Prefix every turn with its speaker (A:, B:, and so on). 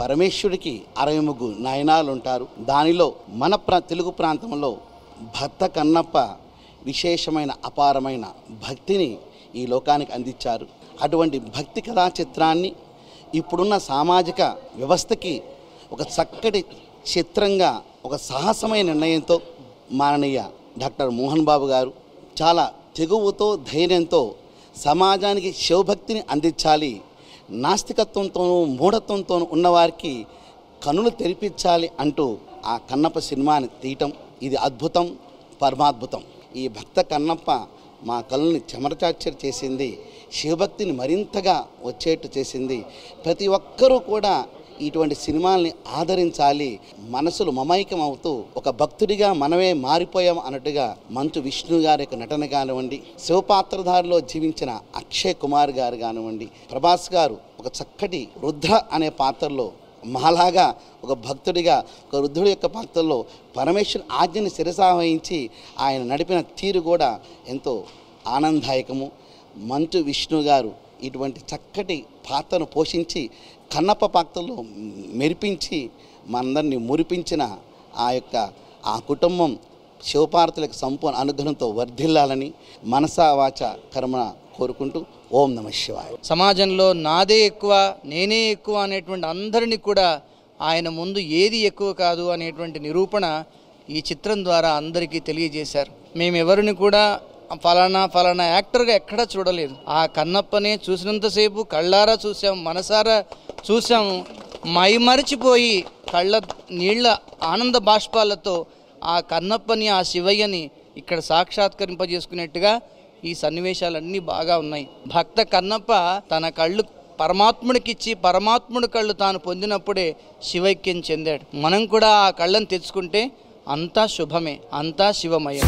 A: పరమేశ్వరుడికి 63 నయనాలు ఉంటారు. దానిలో మన తెలుగు ప్రాంతంలో భక్త కన్నప్ప విశేషమైన అపారమైన భక్తిని ఈ లోకానికి అందించారు. అటువంటి భక్తి కథా చిత్రాన్ని ఇప్పుడున్న సామాజిక వ్యవస్థకి ఒక చక్కటి చిత్రంగా ఒక సాహసమైన నిర్ణయంతో మాననీయ డాక్టర్ మోహన్ బాబు గారు చాలా తెగువతో ధైర్యంతో సమాజానికి శివభక్తిని అందించాలి, నాస్తికత్వంతోనూ మూఢత్వంతోనూ ఉన్నవారికి కనులు తెరిపించాలి అంటూ ఆ కన్నప్ప సినిమాని తీయటం ఇది అద్భుతం, పరమాద్భుతం. ఈ భక్త కన్నప్ప మా కళ్ళని చెమరచార్చర్ చేసింది, శివభక్తిని మరింతగా వచ్చేట్టు చేసింది. ప్రతి ఒక్కరూ కూడా ఇటువంటి సినిమాల్ని ఆదరించాలి. మనసులు మమైకం అవుతూ ఒక భక్తుడిగా మనమే మారిపోయాం అన్నట్టుగా మంచు విష్ణు గారి యొక్క నటన కానివ్వండి, శివపాత్రధారిలో జీవించిన అక్షయ్ కుమార్ గారు కానివ్వండి, ప్రభాస్ గారు ఒక చక్కటి రుద్ర అనే పాత్రలో మాలాగా ఒక భక్తుడిగా ఒక రుద్రుడి యొక్క పాత్రలో పరమేశ్వరుని ఆజ్ఞని శిరసావహించి ఆయన నడిపిన తీరు కూడా ఎంతో ఆనందదాయకము. మంచు విష్ణు గారు ఇటువంటి చక్కటి పాత్రను పోషించి కన్నప్ప పాత్రలో మెరిపించి మనందరినీ మురిపించిన ఆ కుటుంబం శివపార్వతులకు సంపూర్ణ అనుగ్రహంతో వర్ధిల్లాలని మనసా వాచ కర్మణ కోరుకుంటూ ఓం నమ శివాయ.
B: సమాజంలో నాదే ఎక్కువ, నేనే ఎక్కువ అనేటువంటి అందరినీ కూడా ఆయన ముందు ఏది ఎక్కువ కాదు అనేటువంటి నిరూపణ ఈ చిత్రం ద్వారా అందరికీ తెలియజేశారు. మేమెవరిని కూడా ఫలానా యాక్టర్గా ఎక్కడా చూడలేదు. ఆ కన్నప్పనే చూసినంతసేపు కళ్ళారా చూసాం, మనసారా చూసాము, మైమరిచిపోయి కళ్ళ నీళ్ల ఆనంద బాష్పాలతో ఆ కన్నప్పని ఆ శివయ్యని ఇక్కడ సాక్షాత్కరింపజేసుకునేట్టుగా ఈ సన్నివేశాలన్నీ బాగా ఉన్నాయి. భక్త కన్నప్ప తన కళ్ళు పరమాత్ముడికిచ్చి పరమాత్ముడి కళ్ళు తాను పొందినప్పుడే శివైక్యం చెందాడు. మనం కూడా ఆ కళ్ళను తెచ్చుకుంటే అంతా శుభమే, అంతా శివమయం.